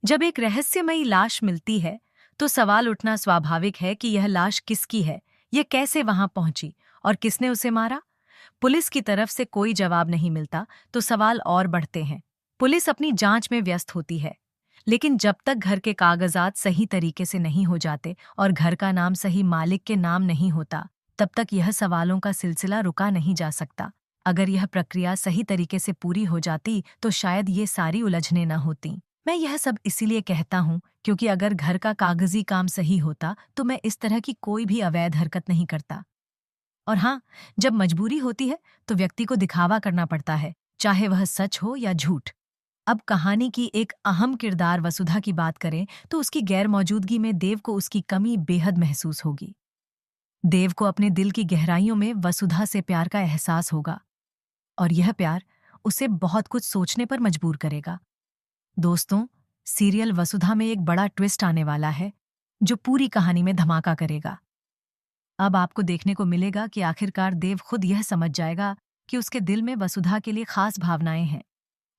जब एक रहस्यमयी लाश मिलती है, तो सवाल उठना स्वाभाविक है कि यह लाश किसकी है, ये कैसे वहां पहुंची और किसने उसे मारा। पुलिस की तरफ से कोई जवाब नहीं मिलता, तो सवाल और बढ़ते हैं। पुलिस अपनी जांच में व्यस्त होती है, लेकिन जब तक घर के कागजात सही तरीके से नहीं हो जाते और घर का नाम सही मालिक के नाम नहीं होता, तब तक यह सवालों का सिलसिला रुका नहीं जा सकता। अगर यह प्रक्रिया सही तरीके से पूरी हो जाती, तो शायद ये सारी उलझनें न होती। मैं यह सब इसीलिए कहता हूँ क्योंकि अगर घर का कागजी काम सही होता, तो मैं इस तरह की कोई भी अवैध हरकत नहीं करता। और हाँ, जब मजबूरी होती है तो व्यक्ति को दिखावा करना पड़ता है, चाहे वह सच हो या झूठ। अब कहानी की एक अहम किरदार वसुधा की बात करें, तो उसकी गैर मौजूदगी में देव को उसकी कमी बेहद महसूस होगी। देव को अपने दिल की गहराइयों में वसुधा से प्यार का एहसास होगा, और यह प्यार उसे बहुत कुछ सोचने पर मजबूर करेगा। दोस्तों, सीरियल वसुधा में एक बड़ा ट्विस्ट आने वाला है, जो पूरी कहानी में धमाका करेगा। अब आपको देखने को मिलेगा कि आखिरकार देव खुद यह समझ जाएगा कि उसके दिल में वसुधा के लिए खास भावनाएं हैं।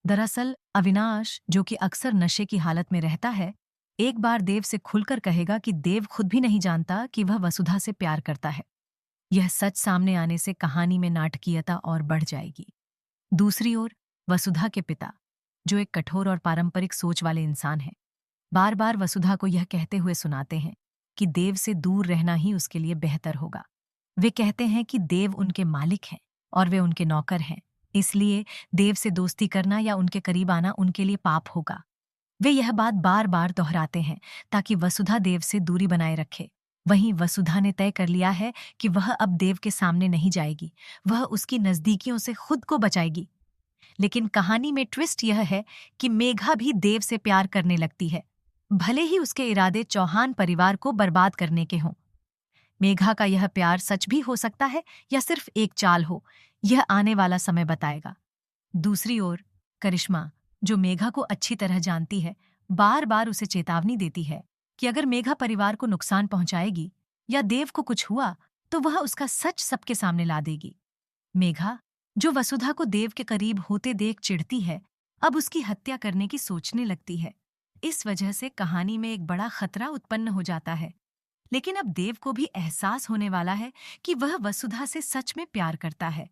दरअसल अविनाश, जो कि अक्सर नशे की हालत में रहता है, एक बार देव से खुलकर कहेगा कि देव खुद भी नहीं जानता कि वह वसुधा से प्यार करता है। यह सच सामने आने से कहानी में नाटकीयता और बढ़ जाएगी। दूसरी ओर वसुधा के पिता, जो एक कठोर और पारंपरिक सोच वाले इंसान हैं, बार बार वसुधा को यह कहते हुए सुनाते हैं कि देव से दूर रहना ही उसके लिए बेहतर होगा। वे कहते हैं कि देव उनके मालिक हैं और वे उनके नौकर हैं, इसलिए देव से दोस्ती करना या उनके करीब आना उनके लिए पाप होगा। वे यह बात बार बार दोहराते हैं ताकि वसुधा देव से दूरी बनाए रखे। वहीं वसुधा ने तय कर लिया है कि वह अब देव के सामने नहीं जाएगी, वह उसकी नजदीकियों से खुद को बचाएगी। लेकिन कहानी में ट्विस्ट यह है कि मेघा भी देव से प्यार करने लगती है, भले ही उसके इरादे चौहान परिवार को बर्बाद करने के हों। मेघा का यह प्यार सच भी हो सकता है या सिर्फ एक चाल हो, यह आने वाला समय बताएगा। दूसरी ओर करिश्मा, जो मेघा को अच्छी तरह जानती है, बार बार उसे चेतावनी देती है कि अगर मेघा परिवार को नुकसान पहुंचाएगी या देव को कुछ हुआ, तो वह उसका सच सबके सामने ला देगी। मेघा, जो वसुधा को देव के करीब होते देख चिढ़ती है, अब उसकी हत्या करने की सोचने लगती है। इस वजह से कहानी में एक बड़ा खतरा उत्पन्न हो जाता है। लेकिन अब देव को भी एहसास होने वाला है कि वह वसुधा से सच में प्यार करता है।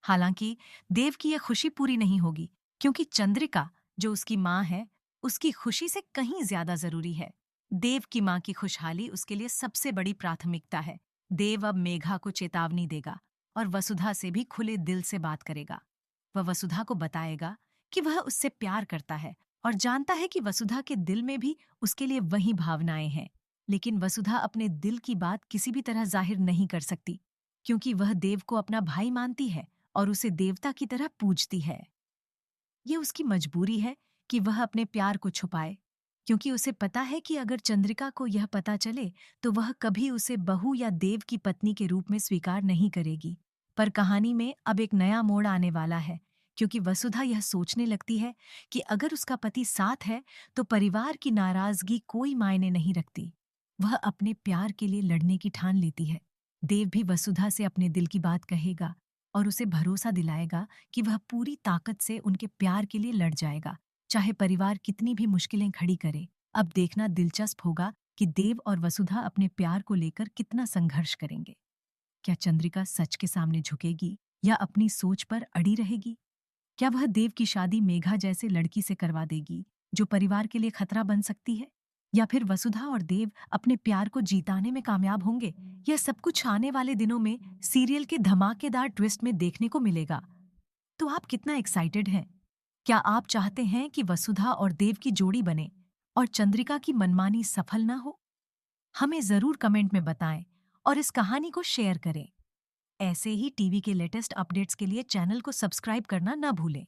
हालांकि देव की यह खुशी पूरी नहीं होगी, क्योंकि चंद्रिका, जो उसकी माँ है, उसकी खुशी से कहीं ज्यादा जरूरी है। देव की माँ की खुशहाली उसके लिए सबसे बड़ी प्राथमिकता है। देव अब मेघा को चेतावनी देगा और वसुधा से भी खुले दिल से बात करेगा। वह वसुधा को बताएगा कि वह उससे प्यार करता है और जानता है कि वसुधा के दिल में भी उसके लिए वही भावनाएं हैं। लेकिन वसुधा अपने दिल की बात किसी भी तरह जाहिर नहीं कर सकती, क्योंकि वह देव को अपना भाई मानती है और उसे देवता की तरह पूजती है। ये उसकी मजबूरी है कि वह अपने प्यार को छुपाए, क्योंकि उसे पता है कि अगर चंद्रिका को यह पता चले, तो वह कभी उसे बहू या देव की पत्नी के रूप में स्वीकार नहीं करेगी। पर कहानी में अब एक नया मोड़ आने वाला है, क्योंकि वसुधा यह सोचने लगती है कि अगर उसका पति साथ है, तो परिवार की नाराजगी कोई मायने नहीं रखती। वह अपने प्यार के लिए लड़ने की ठान लेती है। देव भी वसुधा से अपने दिल की बात कहेगा और उसे भरोसा दिलाएगा कि वह पूरी ताकत से उनके प्यार के लिए लड़ जाएगा, चाहे परिवार कितनी भी मुश्किलें खड़ी करे। अब देखना दिलचस्प होगा कि देव और वसुधा अपने प्यार को लेकर कितना संघर्ष करेंगे। क्या चंद्रिका सच के सामने झुकेगी या अपनी सोच पर अड़ी रहेगी? क्या वह देव की शादी मेघा जैसे लड़की से करवा देगी, जो परिवार के लिए खतरा बन सकती है? या फिर वसुधा और देव अपने प्यार को जीताने में कामयाब होंगे? यह सब कुछ आने वाले दिनों में सीरियल के धमाकेदार ट्विस्ट में देखने को मिलेगा। तो आप कितना एक्साइटेड हैं? क्या आप चाहते हैं कि वसुधा और देव की जोड़ी बने और चंद्रिका की मनमानी सफल ना हो? हमें जरूर कमेंट में बताएं और इस कहानी को शेयर करें। ऐसे ही टीवी के लेटेस्ट अपडेट्स के लिए चैनल को सब्सक्राइब करना ना भूलें।